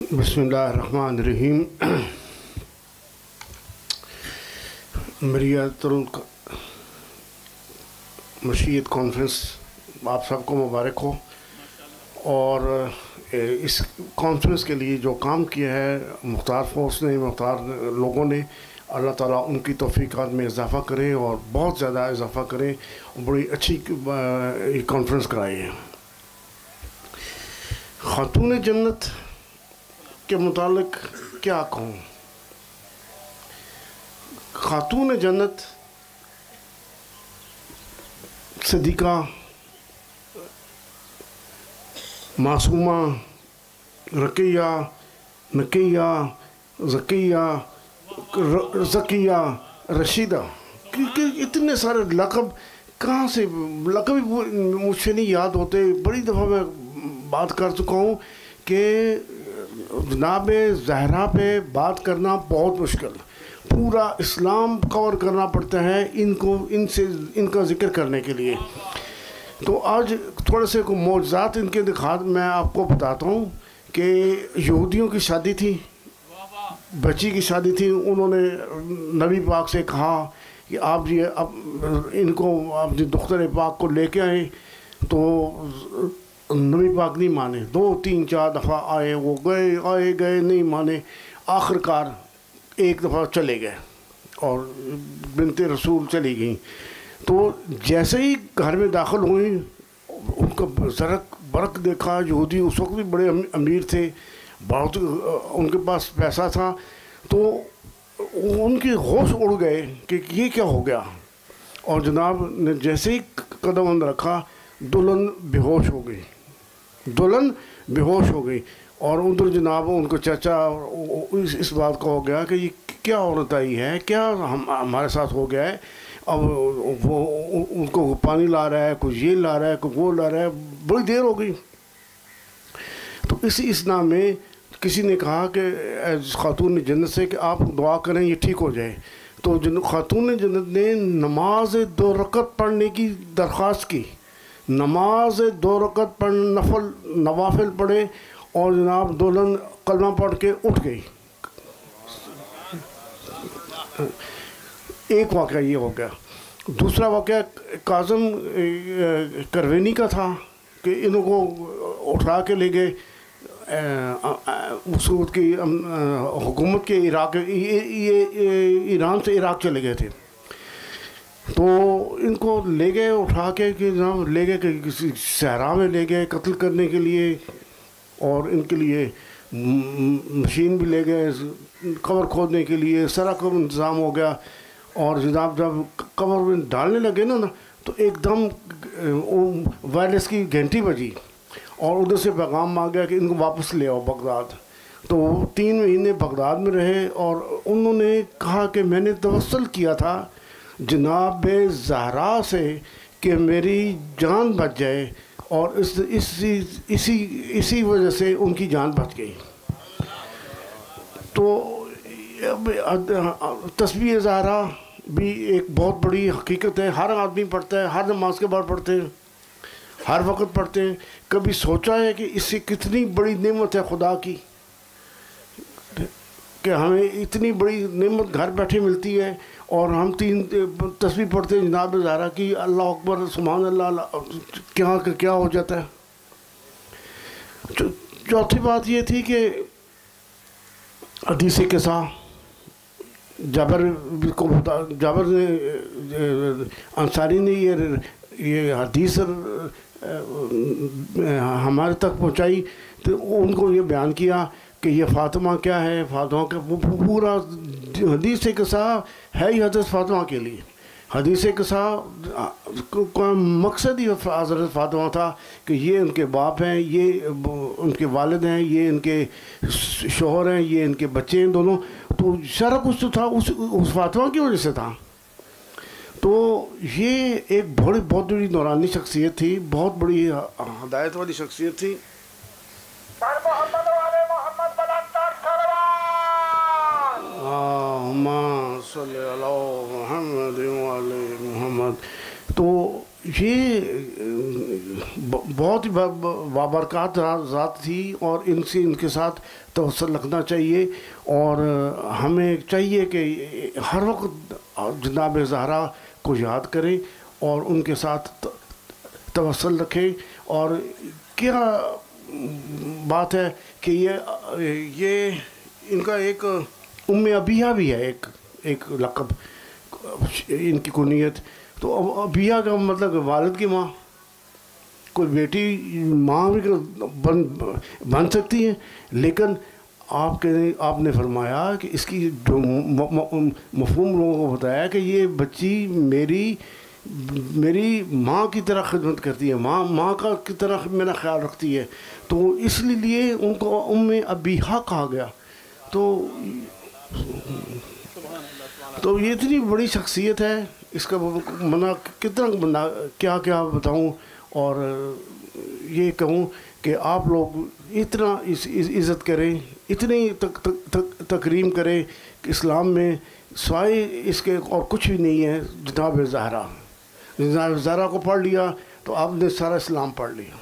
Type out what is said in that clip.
बिस्मिल्लाहिर्रहमानिर्रहीम। मरियतुल मशीयत कॉन्फ्रेंस आप सबको मुबारक हो। और इस कॉन्फ्रेंस के लिए जो काम किया है मुख्तार फोर्स ने, मुख्तार लोगों ने, अल्लाह ताला उनकी तौफीकात में इजाफ़ा करे और बहुत ज़्यादा इजाफ़ा करे। बड़ी अच्छी कॉन्फ्रेंस कराई है। खातून जन्नत के मुतालिक क्या कहूँ। खातून जन्नत सदीक़ा, मासूमा, रकिया, नकिया, ज़किया, रशीदा, इतने सारे लक़ब कहाँ से, लक़ब मुझसे नहीं याद होते। बड़ी दफ़ा मैं बात कर चुका हूँ कि जनाब ज़हरा पे बात करना बहुत मुश्किल, पूरा इस्लाम कवर करना पड़ता है इनका ज़िक्र करने के लिए। तो आज थोड़े से मौजज़ात इनके मैं आपको बताता हूँ कि यहूदियों की शादी थी, बच्ची की शादी थी। उन्होंने नबी पाक से कहा कि आप ये अब इनको अपनी दुख्तर पाक को लेके आए, तो नबी पाक नहीं माने। 2-3-4 दफ़ा आए, वो गए नहीं माने। आखिरकार एक दफ़ा चले गए और बिनते रसूल चली गई। तो जैसे ही घर में दाखिल हुई, उनका बरक देखा। यहूदी उस वक्त भी बड़े अमीर थे, बहुत उनके पास पैसा था। तो उनके होश उड़ गए कि ये क्या हो गया। और जनाब ने जैसे ही कदम अंदर रखा, दुल्हन बेहोश हो गई, दुल्हन बेहोश हो गई। और उधर जनाब उनको चाचा इस बात का हो गया कि ये क्या औरत आई है, क्या हमारे साथ हो गया है। अब वो उनको पानी ला रहा है, कुछ ये ला रहा है, कुछ वो ला रहा है। बड़ी देर हो गई। तो इस नाम में किसी ने कहा कि खातून जन्नत से कि आप दुआ करें ये ठीक हो जाए। तो खातून जन्नत ने नमाज 2 रकत पढ़ने की दरख्वास्त की। नमाज 2 रकत नवाफिल पढ़े और जनाब दुल्हन कलमा पढ़ के उठ गई। एक वाक़या ये हो गया। दूसरा वाक़या काज़म करवेनी का था कि इनको उठा के ले गए उस वक्त की हुकूमत के इराक, ये ईरान से इराक चले गए थे। तो इनको ले गए उठा के कि जनाब ले गए किसी सहरा में ले गए कत्ल करने के लिए। और इनके लिए मशीन भी ले गए कब्र खोदने के लिए, सारा कब्र इंतज़ाम हो गया। और जनाब जब कब्र में डालने लगे ना तो एकदम वायरलेस की घंटी बजी और उधर से पैगाम आ गया कि इनको वापस ले आओ बगदाद। तो 3 महीने बगदाद में रहे और उन्होंने कहा कि मैंने तवस्सुल किया था जनाब ज़हरा से कि मेरी जान बच जाए, और इसी वजह से उनकी जान बच गई। तो तस्बीह ज़हरा भी एक बहुत बड़ी हकीकत है। हर आदमी पढ़ता है, हर नमाज के बाद पढ़ते हैं, हर वक्त पढ़ते हैं। कभी सोचा है कि इससे कितनी बड़ी नेमत है खुदा की कि हमें इतनी बड़ी नेमत घर बैठे मिलती है। और हम 3 तस्बीह पढ़ते हैं जनाब ज़हरा की, अल्लाह अकबर, सुभान अल्लाह, क्या हो जाता है। चौथी बात ये थी कि हदीस किस्सा जाबर ने अंसारी ने ये हदीस हमारे तक पहुंचाई। तो उनको ये बयान किया कि ये फ़ातिमा क्या है, फ़ातिमा का पूरा हदीस किस्सा है ही हज़रत फ़ातिमा के लिए। हदीस किस्सा का मकसद ही हज़रत फ़ातिमा था कि ये उनके बाप हैं, ये उनके वालिद हैं, ये इनके शोहर हैं, ये इनके बच्चे हैं दोनों। तो सारा कुछ तो था उस फ़ातिमा की वजह से था। तो ये एक बहुत बड़ी नूरानी शख्सियत थी, बहुत बड़ी हदायत वाली शख्सियत थी। मोहम्मद। तो ये بہت ہی بابرکات ذات تھی، اور ان کے ساتھ توسل رکھنا چاہیے، اور ہمیں چاہیے کہ ہر وقت جناب زہرا کو یاد کریں اور ان کے ساتھ توسل رکھیں۔ اور کیا بات ہے کہ یہ ان کا ایک ام ابیہ بھی ہے، ایک لقب ان کی کنیت۔ تو ابیہ کا مطلب والد کی ماں، کوئی بیٹی ماں بھی بن سکتی ہے، لیکن آپ نے فرمایا کہ اس کی جو مفہوم لوگوں کو بتایا کہ یہ بچی میری ماں کی طرح خدمت کرتی ہے، ماں کی طرح میرا خیال رکھتی ہے، تو اس لیے ان کو ام ابیہ کہا گیا۔ تو یہ اتنی بڑی شخصیت ہے، اس کا کتنا کیا بتاؤں، اور یہ کہوں کہ آپ لوگ اتنا عزت کریں، اتنی تکریم کریں کہ اسلام میں سوائے اس کے اور کچھ بھی نہیں ہے۔ جناب زہرا کو پڑھ لیا تو آپ نے سارا اسلام پڑھ لیا۔